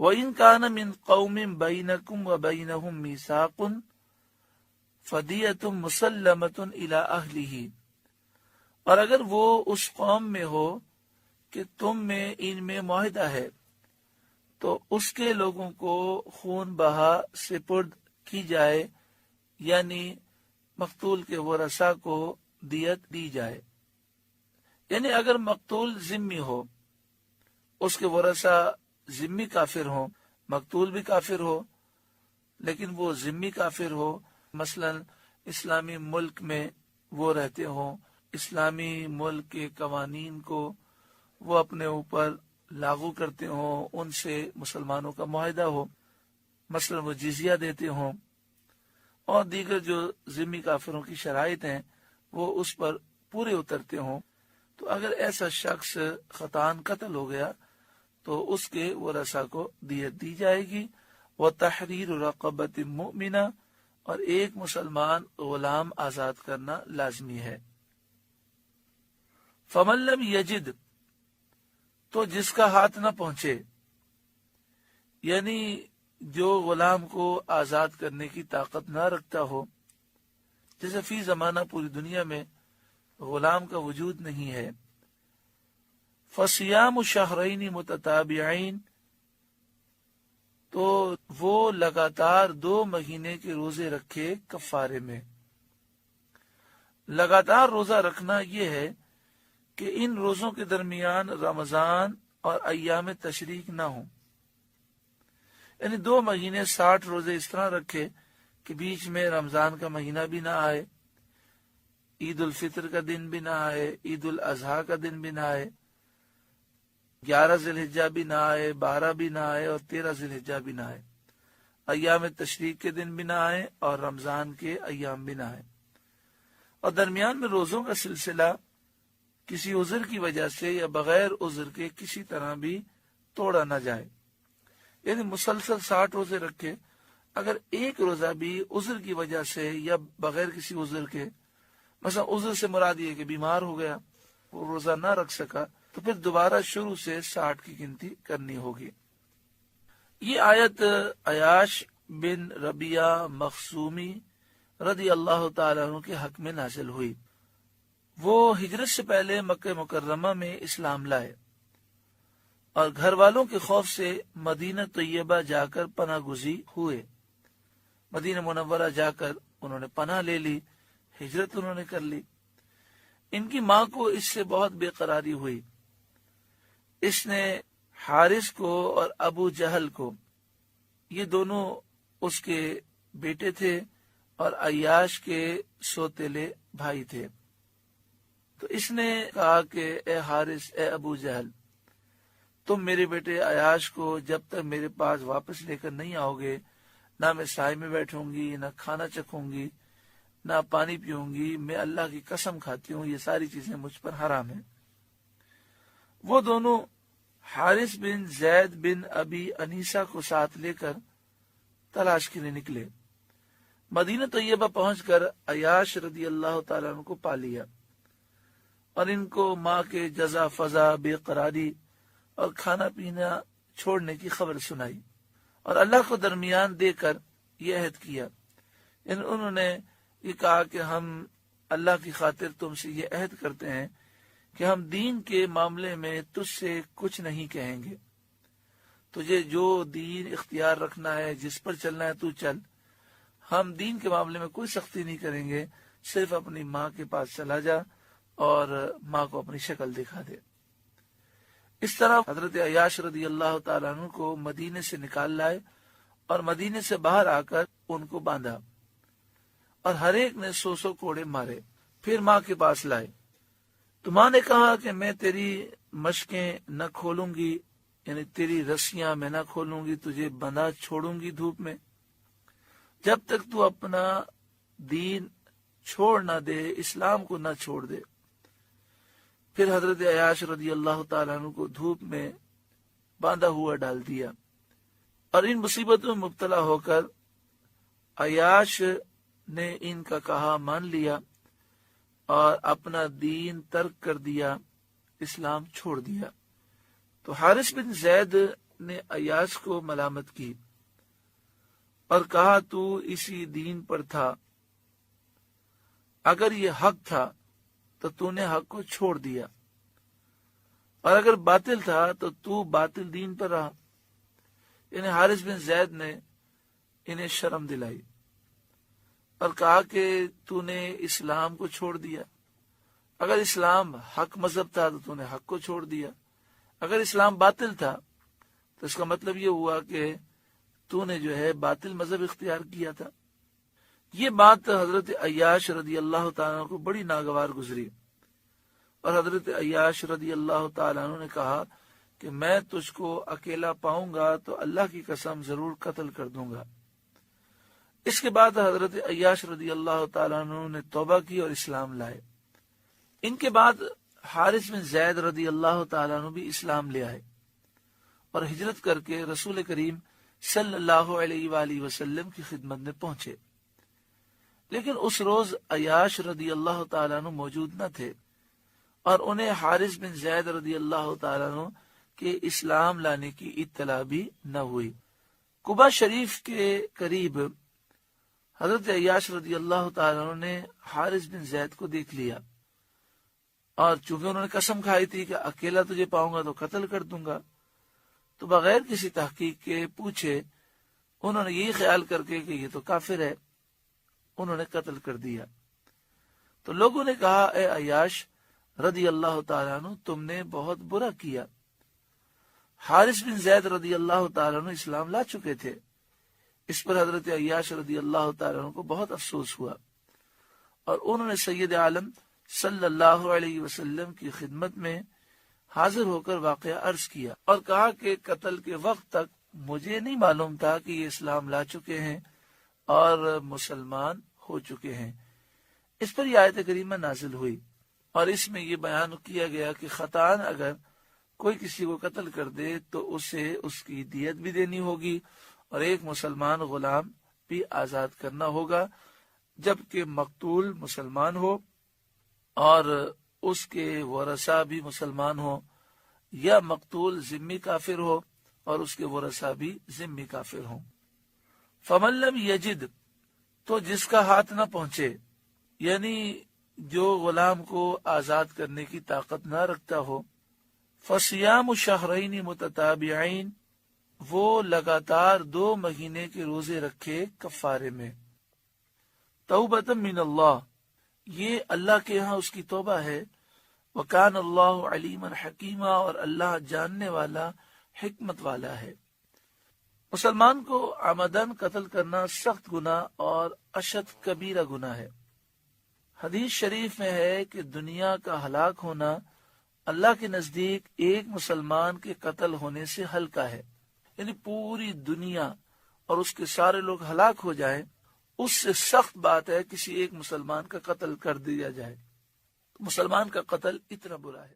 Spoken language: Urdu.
وَإِن كَانَ مِن قَوْمٍ بَيْنَكُمْ وَبَيْنَهُم مِيثَاقٌ فَدِيَةٌ مُسَلَّمَةٌ إِلَىٰ أَهْلِهِ، اور اگر وہ اس قوم میں ہو کہ تم میں ان میں معاہدہ ہے تو اس کے لوگوں کو خون بہا سپرد کی جائے، یعنی مقتول کے ورثاء کو دیت دی جائے۔ یعنی اگر مقتول ذمی ہو، اس کے ورثاء ذمی کافر ہوں، مقتول بھی کافر ہو لیکن وہ ذمی کافر ہو، مثلا اسلامی ملک میں وہ رہتے ہوں، اسلامی ملک کے قوانین کو وہ اپنے اوپر لاگو کرتے ہوں، ان سے مسلمانوں کا معاہدہ ہو، مثلا وہ جزیہ دیتے ہوں، اور دیگر جو ذمی کافروں کی شرائط ہیں وہ اس پر پورے اترتے ہوں، تو اگر ایسا شخص خطان قتل ہو گیا تو اس کے ورثاء کو دیت دی جائے گی۔ وَتَحْرِيرُ رَقَبَةٍ مُؤْمِنَةٍ، اور ایک مسلمان غلام آزاد کرنا لازمی ہے۔ فَمَن لَّمْ يَجِدْ، تو جس کا ہاتھ نہ پہنچے، یعنی جو غلام کو آزاد کرنے کی طاقت نہ رکھتا ہو، جیسے فی زمانہ پوری دنیا میں غلام کا وجود نہیں ہے، فَصِيَامُ شَهْرَيْنِ مُتَتَابِعَيْنِ، تو وہ لگاتار 2 مہینے کے روزے رکھے کفارے میں۔ لگاتار روزہ رکھنا یہ ہے کہ ان روزوں کے درمیان رمضان اور ایام تشریق نہ ہوں، یعنی 2 مہینے 60 روزے اس طرح رکھے کہ بیچ میں رمضان کا مہینہ بھی نہ آئے، عید الفطر کا دن بھی نہ آئے، عید الاضحیٰ کا دن بھی نہ آئے، 11 ذی الحجہ بھی نہ آئے، 12 بھی نہ آئے اور 13 ذی الحجہ بھی نہ آئے، ایام تشریق کے دن بھی نہ آئے اور رمضان کے ایام بھی نہ آئے، اور درمیان میں روزوں کا سلسلہ کسی عذر کی وجہ سے یا بغیر عذر کے کسی طرح بھی توڑا نہ جائے، یعنی مسلسل 60 روزے رکھے، اگر ایک روزہ بھی عذر کی وجہ سے یا بغیر کسی عذر کے، مثلا عذر سے مراد یہ کہ بیمار ہو گیا، وہ روزہ نہ رکھ سکا، تو پھر دوبارہ شروع سے 60 کی گنتی کرنی ہوگی۔ یہ آیت عیاش بن ربیہ مخزومی رضی اللہ تعالیٰ عنہ کے حق میں نازل ہوئی۔ وہ ہجرت سے پہلے مکہ مکرمہ میں اسلام لائے اور گھر والوں کے خوف سے مدینہ طیبہ جا کر پناہ گزین ہوئے۔ مدینہ منورہ جا کر انہوں نے پناہ لے لی، ہجرت انہوں نے کر لی۔ ان کی ماں کو اس سے بہت بے قراری ہوئی، اس نے حارث کو اور ابو جہل کو، یہ دونوں اس کے بیٹے تھے اور عیاش کے سوتیلے بھائی تھے، تو اس نے کہا کہ اے حارث، اے ابو جہل، تم میرے بیٹے عیاش کو جب تک میرے پاس واپس لے کر نہیں آؤ گے، نہ میں سائے میں بیٹھوں گی، نہ کھانا چکھوں گی، نہ پانی پیوں گی، میں اللہ کی قسم کھاتی ہوں یہ ساری چیزیں مجھ پر حرام ہیں۔ وہ دونوں حارث بن زید بن ابی انیسہ کو ساتھ لے کر تلاش کے لیے نکلے۔ مدینہ طیبہ پہنچ کر عیاش رضی اللہ تعالیٰ عنہ کو پا لیا اور ان کو ماں کے جزا فضا، بے قراری اور کھانا پینا چھوڑنے کی خبر سنائی، اور اللہ کو درمیان دے کر یہ عہد کیا، یعنی انہوں نے یہ کہا کہ ہم اللہ کی خاطر تم سے یہ عہد کرتے ہیں کہ ہم دین کے معاملے میں تجھ سے کچھ نہیں کہیں گے، تجھے جو دین اختیار رکھنا ہے، جس پر چلنا ہے تو چل، ہم دین کے معاملے میں کوئی سختی نہیں کریں گے، صرف اپنی ماں کے پاس چلا جا اور ماں کو اپنی شکل دکھا دے۔ اس طرح حضرت عیاش رضی اللہ تعالیٰ عنہ کو مدینے سے نکال لائے اور مدینے سے باہر آ کر ان کو باندھا اور ہر ایک نے 100 کوڑے مارے، پھر ماں کے پاس لائے تو ماں نے کہا کہ میں تیری مشقیں نہ کھولوں گی، یعنی تیری رسیاں میں نہ کھولوں گی، تجھے بندھا چھوڑوں گی دھوپ میں جب تک تو اپنا دین چھوڑ نہ دے، اسلام کو نہ چھوڑ دے۔ پھر حضرت عیاش رضی اللہ تعالیٰ عنہ کو دھوپ میں باندھا ہوا ڈال دیا، اور ان مصیبتوں میں مبتلا ہو کر عیاش نے ان کا کہا مان لیا اور اپنا دین ترک کر دیا، اسلام چھوڑ دیا۔ تو حارث بن زید نے عیاش کو ملامت کی اور کہا تو اسی دین پر تھا، اگر یہ حق تھا تو تو نے حق کو چھوڑ دیا، اور اگر باطل تھا تو تو باطل دین پر رہا۔ یعنی حارث بن زید نے انہیں شرم دلائی اور کہا کہ تو نے اسلام کو چھوڑ دیا، اگر اسلام حق مذہب تھا تو تو نے حق کو چھوڑ دیا، اگر اسلام باطل تھا تو اس کا مطلب یہ ہوا کہ تو نے جو ہے باطل مذہب اختیار کیا تھا۔ یہ بات حضرت عیاش رضی اللہ تعالیٰ عنہ کو بڑی ناگوار گزری، اور حضرت عیاش رضی اللہ تعالیٰ عنہ نے کہا کہ میں تجھ کو اکیلا پاؤں گا تو اللہ کی قسم ضرور قتل کر دوں گا۔ اس کے بعد حضرت عیاش رضی اللہ تعالیٰ عنہ نے توبہ کی اور اسلام لائے۔ ان کے بعد حارث بن زید رضی اللہ تعالیٰ عنہ بھی اسلام لے آئے اور ہجرت کر کے رسول کریم صلی اللہ علیہ وآلہ وسلم کی خدمت میں پہنچے، لیکن اس روز عیاش رضی اللہ تعالیٰ عنہ موجود نہ تھے اور انہیں حارث بن زید رضی اللہ تعالیٰ عنہ کے اسلام لانے کی اطلاع بھی نہ ہوئی۔ قباء شریف کے قریب حضرت عیاش رضی اللہ تعالیٰ عنہ نے حارث بن زید کو دیکھ لیا، اور چونکہ انہوں نے قسم کھائی تھی کہ اکیلا تجھے پاؤں گا تو قتل کر دوں گا، تو بغیر کسی تحقیق کے پوچھے انہوں نے یہی خیال کر کے کہ یہ تو کافر ہے، انہوں نے قتل کر دیا۔ تو لوگوں نے کہا اے عیاش رضی اللہ تعالیٰ عنہ تم نے بہت برا کیا۔ حارث بن زید رضی اللہ تعالیٰ عنہ اسلام لا چکے تھے۔ اس پر حضرت عیاش رضی اللہ تعالیٰ عنہ کو بہت افسوس ہوا، اور انہوں نے سید عالم صلی اللہ علیہ وسلم کی خدمت میں حاضر ہو کر واقعہ عرض کیا اور کہا کہ قتل کے وقت تک مجھے نہیں معلوم تھا کہ یہ اسلام لا چکے ہیں اور مسلمان ہو چکے ہیں۔ اس پر یہ آیت کریمہ نازل ہوئی، اور اس میں یہ بیان کیا گیا کہ خطاً اگر کوئی کسی کو قتل کر دے تو اسے اس کی دیت بھی دینی ہوگی اور ایک مسلمان غلام بھی آزاد کرنا ہوگا، جبکہ مقتول مسلمان ہو اور اس کے ورثاء بھی مسلمان ہو، یا مقتول ذمی کافر ہو اور اس کے ورثاء بھی ذمی کافر ہوں۔ فمن لم یجد، تو جس کا ہاتھ نہ پہنچے، یعنی جو غلام کو آزاد کرنے کی طاقت نہ رکھتا ہو، فصیام شہرین متتابعین، وہ لگاتار 2 مہینے کے روزے رکھے کفارے میں۔ توبۃ من اللہ، یہ اللہ کے ہاں اس کی توبہ ہے۔ وکان اللہ علیما حکیما، اور اللہ جاننے والا حکمت والا ہے۔ مسلمان کو عمدن قتل کرنا سخت گناہ اور اشد کبیرہ گناہ ہے۔ حدیث شریف میں ہے کہ دنیا کا ہلاک ہونا اللہ کے نزدیک ایک مسلمان کے قتل ہونے سے ہلکا ہے، یعنی پوری دنیا اور اس کے سارے لوگ ہلاک ہو جائیں، اس سے سخت بات ہے کسی ایک مسلمان کا قتل کر دیا جائے۔ مسلمان کا قتل اتنا برا ہے۔